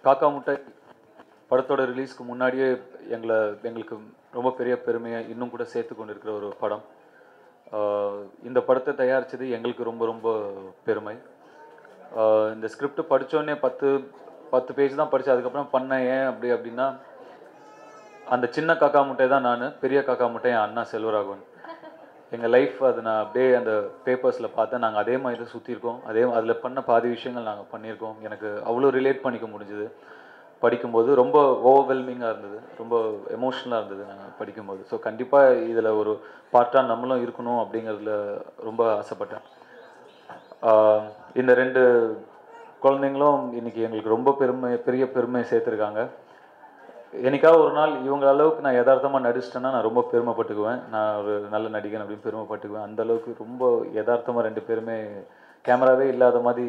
காக்கா முட்டை படத்தோட ரிலீஸ்க்கு முன்னாடியே எங்களுக்கு ரொம்ப பெரிய பெருமையை இன்னும் கூட சேர்த்து கொண்டு இருக்கிற ஒரு படம். இந்த படத்தை தயாரித்தது எங்களுக்கு ரொம்ப ரொம்ப பெருமை. இந்த ஸ்கிரிப்ட் படித்தோடனே 10 பேஜ் தான் படித்தேன். அதுக்கப்புறம் பண்ணேன். ஏன் அப்படின்னா, அந்த சின்ன காக்கா முட்டை தான் நான், பெரிய காக்கா முட்டை என் அண்ணா செல்வராகவன். எங்கள் லைஃப் அது நான் அப்படியே அந்த பேப்பர்ஸில் பார்த்தேன். நாங்கள் அதே மாதிரி தான் சுற்றிருக்கோம். அதில் பண்ண பாதி விஷயங்கள் நாங்கள் பண்ணியிருக்கோம். எனக்கு அவ்வளோ ரிலேட் பண்ணிக்க முடிஞ்சுது படிக்கும்போது. ரொம்ப ஓவர்வெல்மிங்காக இருந்தது, ரொம்ப எமோஷ்னலாக இருந்தது நாங்கள் படிக்கும்போது. ஸோ கண்டிப்பாக இதில் ஒரு பார்ட்டாக நம்மளும் இருக்கணும் அப்படிங்கிறதுல ரொம்ப ஆசைப்பட்டேன். இந்த 2 குழந்தைங்களும் இன்றைக்கி எங்களுக்கு ரொம்ப பெரிய பெருமை சேர்த்துருக்காங்க. என்னைக்காவது ஒரு நாள் இவங்க அளவுக்கு நான் யதார்த்தமாக நடிச்சிட்டேன்னா நான் ரொம்ப பெருமைப்பட்டுக்குவேன். நான் ஒரு நல்ல நடிகன் அப்படின்னு பெருமைப்பட்டுக்குவேன். அந்த அளவுக்கு ரொம்ப யதார்த்தமாக 2 பேருமே கேமராவே இல்லாத மாதிரி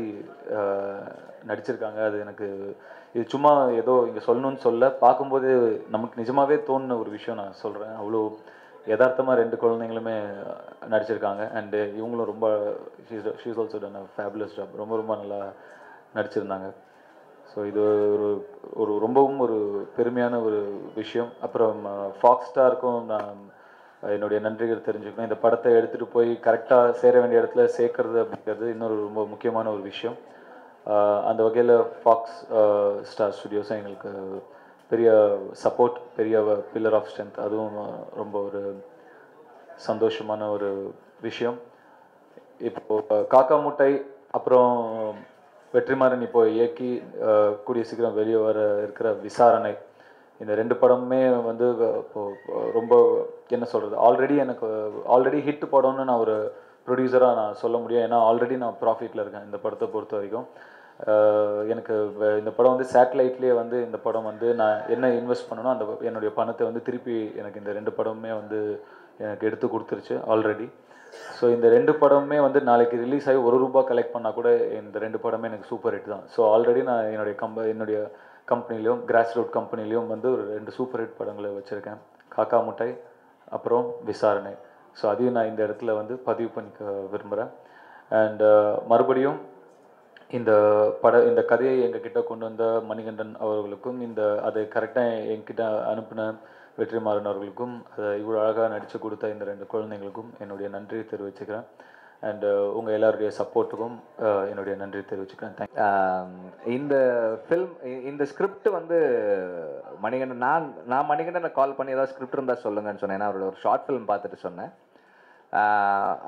நடிச்சிருக்காங்க. அது எனக்கு இது சும்மா ஏதோ இங்கே சொல்லணும்னு சொல்ல, பார்க்கும்போது நமக்கு நிஜமாகவே தோணுன ஒரு விஷயம் நான் சொல்கிறேன். அவ்வளோ யதார்த்தமாக 2 குழந்தைங்களுமே நடிச்சிருக்காங்க. அண்டு இவங்களும் ரொம்ப she's also done a fabulous job. ரொம்ப ரொம்ப நல்லா நடிச்சிருந்தாங்க. ஸோ இது ஒரு ரொம்பவும் ஒரு பெருமையான ஒரு விஷயம். அப்புறம் ஃபாக்ஸ் ஸ்டாருக்கும் நான் என்னுடைய நன்றிகள் தெரிஞ்சுக்கணும். இந்த படத்தை எடுத்துகிட்டு போய் கரெக்டாக சேர வேண்டிய இடத்துல சேர்க்கறது அப்படிங்கிறது இன்னொரு ரொம்ப முக்கியமான ஒரு விஷயம். அந்த வகையில் ஃபாக்ஸ் ஸ்டார் ஸ்டுடியோஸும் எங்களுக்கு பெரிய சப்போர்ட், பெரிய பில்லர் ஆஃப் ஸ்ட்ரென்த். அதுவும் ரொம்ப ஒரு சந்தோஷமான ஒரு விஷயம். இப்போது காக்கா முட்டை அப்புறம் வெற்றிமாறன் இப்போ இயக்கி கூடிய சீக்கிரம் வெளியே வர இருக்கிற விசாரணை, இந்த 2 படமுமே வந்து இப்போது ரொம்ப என்ன சொல்கிறது, ஆல்ரெடி ஹிட் படம்னு நான் ஒரு ப்ரொடியூசராக நான் சொல்ல முடியும். ஏன்னா ஆல்ரெடி நான் ப்ராஃபிட்டில் இருக்கேன் இந்த படத்தை பொறுத்த வரைக்கும். எனக்கு இந்த படம் வந்து சேட்டலைட்லேயே வந்து இந்த படம் வந்து நான் என்ன இன்வெஸ்ட் பண்ணணும் அந்த என்னுடைய பணத்தை வந்து திருப்பி எனக்கு இந்த 2 படமுமே வந்து எனக்கு எடுத்து கொடுத்துருச்சு ஆல்ரெடி. ஸோ இந்த 2 படமுமே வந்து நாளைக்கு ரிலீஸ் ஆகி ₹1 கலெக்ட் பண்ணால் கூட இந்த 2 படமே எனக்கு சூப்பர் ஹிட் தான். ஸோ ஆல்ரெடி நான் என்னுடைய கம்பெனிலையும் கிராஸ் ரூட் கம்பெனிலையும் வந்து ஒரு 2 சூப்பர் ஹிட் படங்களை வச்சுருக்கேன். காக்கா முட்டை அப்புறம் விசாரணை. ஸோ அதையும் நான் இந்த இடத்துல வந்து பதிவு பண்ணிக்க விரும்புகிறேன். அண்டு மறுபடியும் இந்த கதையை எங்ககிட்ட கொண்டு வந்த மணிகண்டன் அவர்களுக்கும், அதை கரெக்டாக என்கிட்ட அனுப்பின வெற்றிமாறன் அவர்களுக்கும், அதை இவ்வளோ அழகாக நடித்து கொடுத்த இந்த 2 குழந்தைங்களுக்கும் என்னுடைய நன்றியை தெரிவிச்சுக்கிறேன். அண்டு உங்கள் எல்லாருடைய சப்போர்ட்டுக்கும் என்னுடைய நன்றி தெரிவிச்சுக்கிறேன். இந்த இந்த ஸ்கிரிப்ட் வந்து மணிகண்டன், நான் மணிகண்டனை கால் பண்ணி ஏதாவது ஸ்கிரிப்ட் இருந்தால் சொல்லுங்கன்னு சொன்னேன். ஏன்னா அவரோட ஒரு ஷார்ட் ஃபிலிம் பார்த்துட்டு சொன்னேன்.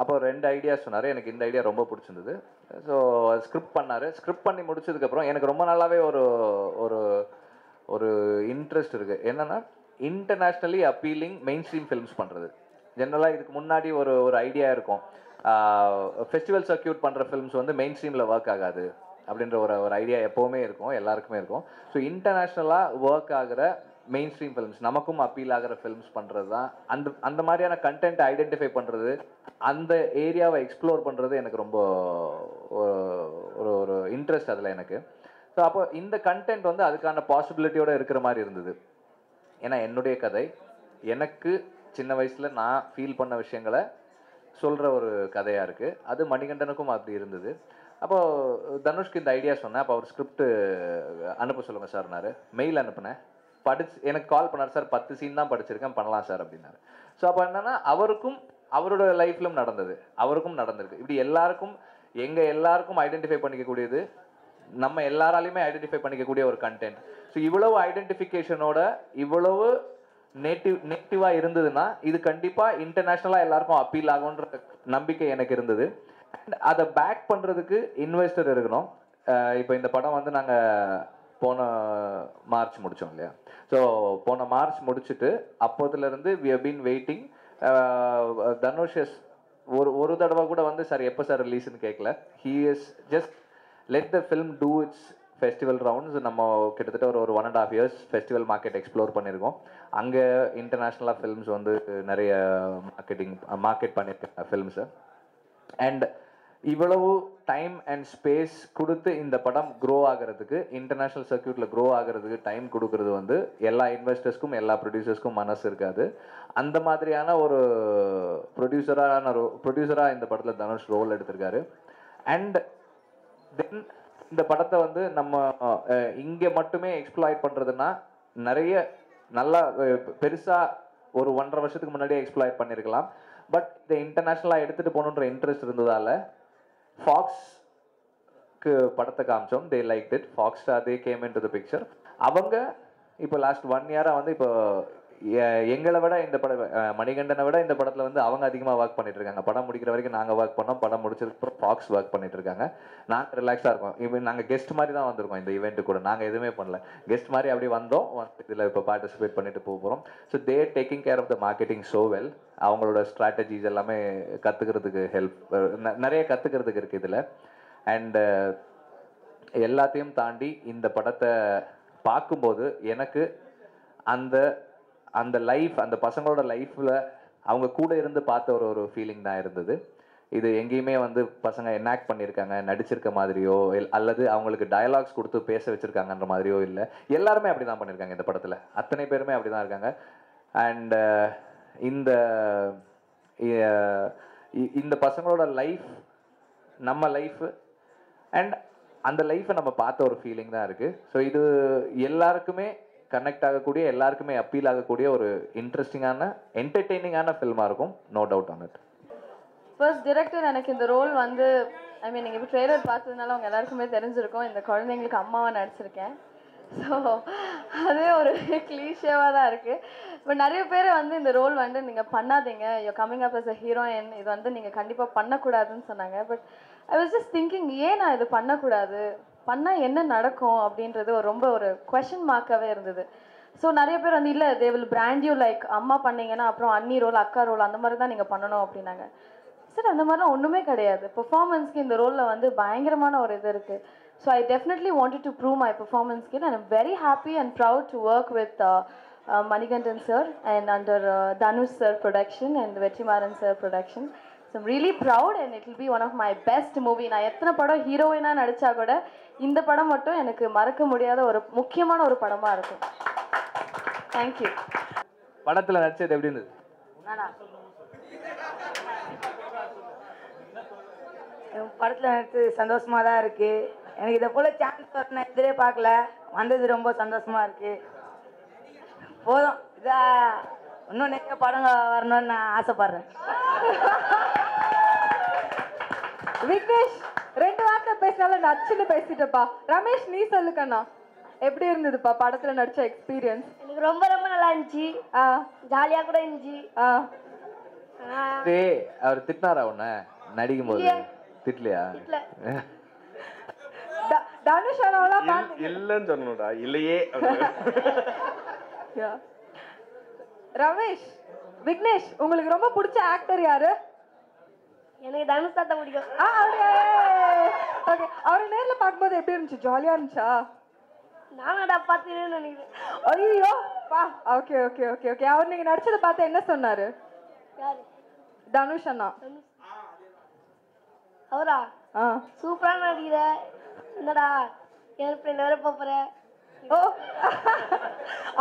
அப்போ 2 ஐடியா சொன்னார். எனக்கு இந்த ஐடியா ரொம்ப பிடிச்சிருந்தது. ஸோ ஸ்கிரிப்ட் பண்ணார். ஸ்கிரிப்ட் பண்ணி முடிச்சதுக்கப்புறம் எனக்கு ரொம்ப நாளாகவே ஒரு ஒரு இன்ட்ரெஸ்ட் இருக்குது. என்னென்னா, internationally appealing main stream films பண்ணுறது. ஜென்ரலாக இதுக்கு முன்னாடி ஒரு ஐடியா இருக்கும், ஃபெஸ்டிவல் சர்க்கியூட் பண்ணுற ஃபிலிம்ஸ் வந்து மெயின் ஸ்ட்ரீமில் ஒர்க் ஆகாது அப்படின்ற ஒரு ஐடியா எப்போவுமே இருக்கும், எல்லாருக்குமே இருக்கும். ஸோ இன்டர்நேஷ்னலாக ஒர்க் ஆகிற மெயின் ஸ்ட்ரீம் ஃபிலிம்ஸ், நமக்கும் அப்பீல் ஆகிற ஃபிலிம்ஸ் பண்ணுறது தான், அந்த மாதிரியான கண்டென்ட் ஐடென்டிஃபை பண்ணுறது, அந்த ஏரியாவை எக்ஸ்ப்ளோர் பண்ணுறது எனக்கு ரொம்ப ஒரு இன்ட்ரெஸ்ட் அதில் எனக்கு. ஸோ அப்போ இந்த கண்டென்ட் வந்து அதுக்கான பாசிபிலிட்டியோடு இருக்கிற மாதிரி இருந்தது. ஏன்னா என்னுடைய கதை, எனக்கு சின்ன வயசில் நான் ஃபீல் பண்ண விஷயங்களை சொல்கிற ஒரு கதையாக இருக்குது. அது மணிகண்டனுக்கும் அப்படி இருந்தது. அப்போது தனுஷ்க்கு இந்த ஐடியா சொன்னேன். அப்போ அவர் ஸ்கிரிப்ட் அனுப்ப சொல்லுங்கள் சார்னாரு. மெயில் அனுப்புனேன். எனக்கு கால் பண்ணார். சார் 10 சீன் தான் படிச்சிருக்கேன், பண்ணலாம் சார் அப்படின்னாரு. ஸோ அப்போ என்னென்னா, அவரோட லைஃப்லும் நடந்தது, அவருக்கும் நடந்திருக்கு. இப்படி எல்லாருக்கும் ஐடென்டிஃபை பண்ணிக்கக்கூடியது, நம்ம எல்லாராலையுமே ஐடென்டிஃபை பண்ணிக்கக்கூடிய ஒரு கண்டென்ட். ஸோ இவ்வளவு ஐடென்டிஃபிகேஷனோட இவ்வளவு நேட்டிவாக இருந்ததுன்னா இது கண்டிப்பாக இன்டர்நேஷ்னலாக எல்லாருக்கும் அப்பீல் ஆகுன்ற நம்பிக்கை எனக்கு இருந்தது. அண்ட் அதை பேக் பண்ணுறதுக்கு இன்வெஸ்டர் இருக்கணும். இப்போ இந்த படம் வந்து நாங்கள் போன மார்ச் முடித்தோம் இல்லையா? ஸோ போன மார்ச் முடிச்சுட்டு அப்போதுலேருந்து we have been waiting. Dhanush ஒரு தடவை கூட வந்து சார் எப்போ சார் ரிலீஸ்ன்னு கேட்கல. He is just let the film do its festival rounds. நம்ம கிட்டத்தட்ட ஒரு 1.5 years ஃபெஸ்டிவல் மார்க்கெட் எக்ஸ்ப்ளோர் பண்ணியிருக்கோம். அங்கே இன்டர்நேஷ்னலாக ஃபிலிம்ஸ் வந்து நிறைய மார்க்கெட் பண்ணியிருக்காங்க ஃபிலிம்ஸை. அண்ட் இவ்வளவு டைம் அண்ட் ஸ்பேஸ் கொடுத்து இந்த படம் க்ரோ ஆகிறதுக்கு, இன்டர்நேஷ்னல் சர்க்கியூட்டில் க்ரோ ஆகிறதுக்கு டைம் கொடுக்கறது வந்து எல்லா இன்வெஸ்டர்ஸ்க்கும் எல்லா ப்ரொடியூசர்ஸ்க்கும் மனசு இருக்காது. அந்த மாதிரியான ஒரு ப்ரொடியூசராக இந்த படத்தில் தனுஷ் ரோல் எடுத்திருக்காரு. அண்ட் தென் இந்த படத்தை வந்து நம்ம இங்கே மட்டுமே எக்ஸ்ப்ளாய்ட் பண்ணுறதுன்னா நிறைய நல்லா பெருசாக ஒரு 1.5 வருஷத்துக்கு முன்னாடியே எக்ஸ்ப்ளாய்ட் பண்ணியிருக்கலாம். பட் இதை இன்டர்நேஷ்னலாக எடுத்துகிட்டு போகணுன்ற இன்ட்ரெஸ்ட் இருந்ததால் ஃபாக்ஸ்க்கு படத்தை காமிச்சோம். They like it. Fox Star they came in to the picture. அவங்க இப்போ லாஸ்ட் 1 இயராக வந்து இப்போ எங்களை விட இந்த படம் மணிகண்டனை விட இந்த படத்தில் வந்து அவங்க அதிகமாக ஒர்க் பண்ணிட்டு இருக்காங்க. படம் முடிக்கிற வரைக்கும் நாங்கள் ஒர்க் பண்ணோம். படம் முடிச்சதுக்கப்புறம் ஃபாக்ஸ் ஒர்க் பண்ணிட்டு இருக்காங்க. நாங்கள் ரிலாக்ஸாக இருக்கோம். இப்போ நாங்கள் கெஸ்ட் மாதிரி தான் வந்திருக்கோம் இந்த ஈவெண்ட்டு கூட. நாங்கள் எதுவுமே பண்ணல, கெஸ்ட் மாதிரி அப்படி வந்தோம். இதில் இப்போ பார்ட்டிசிபேட் பண்ணிட்டு போகிறோம். So they taking care of the marketing so well. அவங்களோட ஸ்ட்ராட்டஜிஸ் எல்லாமே கற்றுக்கிறதுக்கு நிறைய கற்றுக்கிறதுக்கு இருக்குது இதில். அண்டு எல்லாத்தையும் தாண்டி இந்த படத்தை பார்க்கும்போது எனக்கு அந்த அந்த லைஃப், அந்த பசங்களோட லைஃப்பில் அவங்க கூட இருந்து பார்த்த ஒரு ஃபீலிங் தான் இருந்தது. இது எங்கேயுமே வந்து பசங்க எனாக்ட் பண்ணியிருக்காங்க நடிச்சிருக்க மாதிரியோ அல்லது அவங்களுக்கு டயலாக்ஸ் கொடுத்து பேச வச்சுருக்காங்கன்ற மாதிரியோ இல்லை. எல்லாருமே அப்படி தான் பண்ணியிருக்காங்க இந்த படத்தில். அத்தனை பேருமே அப்படி தான் இருக்காங்க. அண்ட் இந்த இந்த பசங்களோட லைஃப் நம்ம லைஃபு அண்ட் அந்த லைஃப்பை நம்ம பார்த்த ஒரு ஃபீலிங் தான் இருக்குது. ஸோ இது எல்லாருக்குமே கனெக்ட் ஆகக்கூடிய, எல்லாருக்குமே அப்பீல் ஆகக்கூடிய ஒரு இன்ட்ரெஸ்டிங்கான என்டர்டெய்னிங்கான ஃபில்மாக இருக்கும். No doubt on it. First director எனக்கு இந்த ரோல் வந்து நீங்கள் இப்போ ட்ரெய்லர் பார்த்ததுனால அவங்க எல்லாருக்குமே தெரிஞ்சிருக்கும் இந்த குழந்தைங்களுக்கு அம்மாவாக நடிச்சிருக்கேன். ஸோ அதே ஒரு கிளீஷேவாக தான் இருக்குது. பட் நிறைய பேர் வந்து இந்த ரோல் வந்து நீங்கள் பண்ணாதீங்க, you coming up as a heroine, இது வந்து நீங்கள் கண்டிப்பாக பண்ணக்கூடாதுன்னு சொன்னாங்க. But I was just thinking, ஏன் நான் இது பண்ணக்கூடாது, பண்ணால் என்ன நடக்கும் அப்படின்றது ரொம்ப ஒரு கொஷின் மார்க்காகவே இருந்தது. ஸோ நிறைய பேர் வந்து இல்லை, they will brand you like அம்மா பண்ணீங்கன்னா அப்புறம் அண்ணி ரோல் அக்கா ரோல் அந்த மாதிரி தான் நீங்கள் பண்ணணும் அப்படின்னாங்க. சார் அந்த மாதிரிலாம் ஒன்றுமே கிடையாது. பெர்ஃபார்மன்ஸ்க்கு இந்த ரோலில் வந்து பயங்கரமான ஒரு இது இருக்குது. So I definitely wanted to prove my performance skill and I'm very happy and proud to work with Manigandan sir and under Dhanush sir production and Vetrimaran sir production. So I'm really proud and it will be one of my best movie. நான் எத்தனை படம் ஹீரோயினா நடிச்சா கூட இந்த படம் மட்டும் எனக்கு மறக்க முடியாத ஒரு முக்கியமான ஒரு படமா இருக்கும். Thank you. படத்தில் நடிச்சது எப்படி இருந்தது? படத்தில் நடிச்சு சந்தோஷமாக தான் இருக்குது. எனக்கு இதை போல் சான்ஸ் வரணும் எதிரே பார்க்கல, வந்தது ரொம்ப சந்தோஷமாக இருக்குது. போதும், இதா இன்னும் நிறைய படங்க வரணும்னு நான் ஆசைப்பட்றேன். விக்னேஷ் 2 வார்த்தை பேசினாலும் நச்சுன்னு பேசிட்டப்பா. ரமேஷ் நீ சொல்லுக்கண்ணா, எப்படி இருந்ததுப்பா படத்தில் நடிச்ச எக்ஸ்பீரியன்ஸ்? எனக்கு ரொம்ப ரொம்ப நல்லா இருந்துச்சு, ஜாலியாக கூட இருந்துச்சு. அவர் திட்டினாரா உன்ன நடிக்கும் போது? திட்டலையா? தனுஷ் அண்ணாவெல்லாம் இல்லைன்னு சொன்னடா, இல்லையே. ரமேஷ், விக்னேஷ் உங்களுக்கு ரொம்ப பிடிச்ச ஆக்டர் யாரு? எனக்கு தனுஷ் தாத்தா பிடிக்கும். ஓகே, அவரை நேர்ல பார்க்கும்போது எப்படி இருந்துச்சு? ஜாலியா இருந்துச்சா? நானடா பார்த்துன்னு நினைக்கிறேன். ஐயோ பா. Okay okay okay okay. அவர் நீங்க நடிச்சதை பார்த்து என்ன சொன்னாரு? யாரு? தனுஷ் அண்ணா. அவரா? சூப்பரா நடிக்கிற, என்னடா ஏரோப்ளேன் வேற போற. ஓ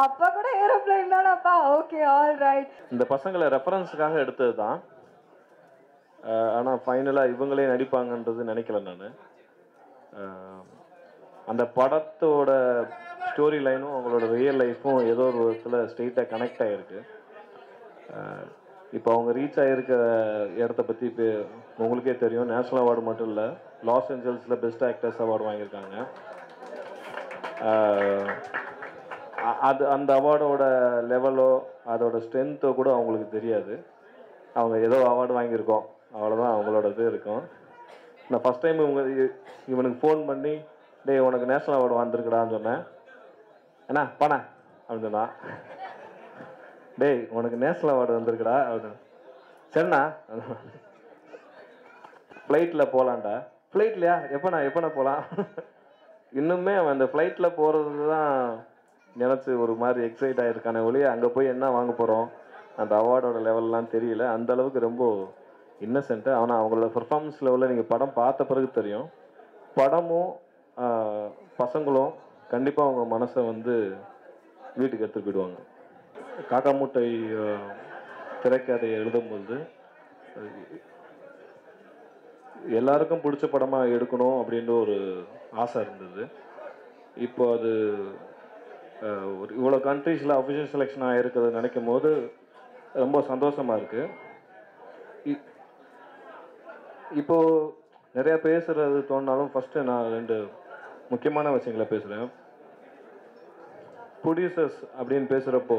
அப்பா கூட ஏரோப்ளேன் தானப்பா. Okay, all right. இந்த பசங்களை ரெஃபரன்ஸுக்காக எடுத்தது தான். ஆனால் ஃபைனலாக இவங்களே நடிப்பாங்கன்றது நினைக்கல நான். அந்த படத்தோட ஸ்டோரி லைனும் அவங்களோட ரியல் லைஃப்பும் ஏதோ ஒரு விதத்தில் ஸ்ட்ரெயிட்டாக கனெக்ட் ஆகிருக்கு. இப்போ அவங்க ரீச் ஆகிருக்க இடத்த பற்றி இப்போ உங்களுக்கே தெரியும். நேஷ்னல் அவார்டு மட்டும் இல்லை, லாஸ் ஏஞ்சல்ஸில் பெஸ்ட் ஆக்டர்ஸ் அவார்டு வாங்கியிருக்காங்க. அது அந்த அவார்டோட லெவலோ அதோட ஸ்ட்ரென்த்தோ கூட அவங்களுக்கு தெரியாது. அவங்க ஏதோ அவார்டு வாங்கியிருக்கோம், அவ்வளோதான் அவங்களோட இது இருக்கும். நான் ஃபஸ்ட் டைம் இவனுக்கு ஃபோன் பண்ணி, டேய் உனக்கு நேஷ்னல் அவார்டு வந்திருக்கடான்னு சொன்னேன். என்ன பண்ண அப்படின்னு சொன்னான். டேய் உனக்கு நேஷ்னல் அவார்டு வந்திருக்குடா அப்படின்னு. சரிண்ணா, ஃப்ளைட்டில் போகலான்டா. ஃப்ளைட்லையா? எப்போண்ணா போகலாம்? இன்னுமே அவன் அந்த ஃப்ளைட்டில் போகிறது தான் நினச்சி ஒரு மாதிரி எக்ஸைட் ஆகிருக்கானே ஒழிய அங்கே போய் என்ன வாங்க போகிறோம் அந்த அவார்டோட லெவல்லாம் தெரியல. அந்தளவுக்கு ரொம்ப இன்னசென்ட்டு. ஆனால் அவங்களோட பெர்ஃபார்மன்ஸ் லெவலில் நீங்கள் படம் பார்த்த பிறகு தெரியும். படமும் பசங்களும் கண்டிப்பாக அவங்க மனசை வந்து வீட்டுக்கு எடுத்துகிட்டு போயிடுவாங்க. காக்கா மூட்டை திரைக்கதையை எழுதும்போது எல்லாருக்கும் பிடிச்ச படமாக எடுக்கணும் அப்படின்ற ஒரு ஆசை இருந்தது. இப்போ அது ஒரு இவ்வளோ கண்ட்ரீஸில் அஃபிஷியல் செலெக்ஷன் ஆகிருக்கிறத நினைக்கும் போது ரொம்ப சந்தோஷமாக இருக்குது. இப்போது நிறையா பேசுகிறது தோணினாலும் ஃபஸ்ட்டு நான் 2 முக்கியமான விஷயங்களை பேசுகிறேன். ப்ரொடியூசர்ஸ் அப்படின்னு பேசுகிறப்போ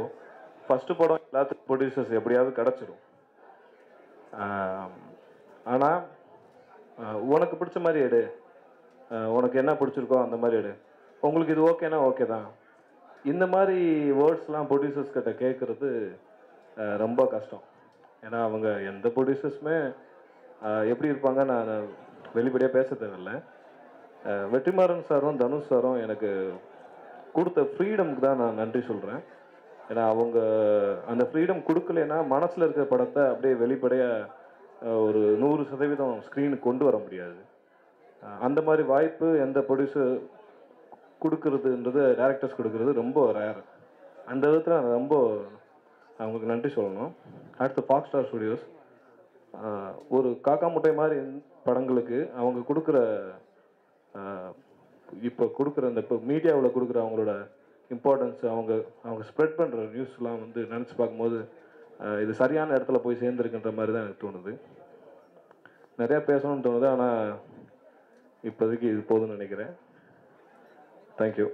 ஃபஸ்ட்டு படம் எல்லாத்துக்கும் ப்ரொடியூசர்ஸ் எப்படியாவது கிடச்சிடும். ஆனால் உனக்கு பிடிச்ச மாதிரி எடு, உனக்கு என்ன பிடிச்சிருக்கோ அந்த மாதிரி எடு, உங்களுக்கு இது ஓகேனா ஓகே தான். இந்த மாதிரி வேர்ட்ஸ்லாம் ப்ரொடியூசர்ஸ் கிட்ட கேட்குறது ரொம்ப கஷ்டம். ஏன்னா அவங்க எந்த ப்ரொடியூசர்ஸுமே எப்படி இருப்பாங்க நான் வெளிப்படையாக பேச தேவையில்லை. வெற்றிமாறன் சாரும் தனுஷ் சாரும் எனக்கு கொடுத்த ஃப்ரீடமுக்கு தான் நான் நன்றி சொல்கிறேன். ஏன்னா அவங்க அந்த ஃப்ரீடம் கொடுக்கலைன்னா மனசில் இருக்கிற படத்தை அப்படியே வெளிப்படையாக ஒரு 100% ஸ்க்ரீனுக்கு கொண்டு வர முடியாது. அந்த மாதிரி வாய்ப்பு எந்த ப்ரொடியூசர் கொடுக்கறதுன்றது டைரக்டர்ஸ் கொடுக்கறது ரொம்ப ரேர். அந்த விதத்தில் நான் ரொம்ப அவங்களுக்கு நன்றி சொல்லணும். அடுத்து ஃபாக்ஸ் ஸ்டார் ஸ்டுடியோஸ் ஒரு காக்கா முட்டை மாதிரி படங்களுக்கு அவங்க கொடுக்குற இப்போ கொடுக்குற இந்த இப்போ மீடியாவில் கொடுக்குற அவங்களோட இம்பார்ட்டன்ஸ், அவங்க ஸ்ப்ரெட் பண்ணுற நியூஸ்லாம் வந்து நினச்சி பார்க்கும்போது இது சரியான இடத்துல போய் சேர்ந்துருக்குன்ற மாதிரி தான் எனக்கு தோணுது. நிறையா பேசணும்னு தோணுது, ஆனால் இப்போதைக்கு இது போதும்னு நினைக்கிறேன். தேங்க்யூ.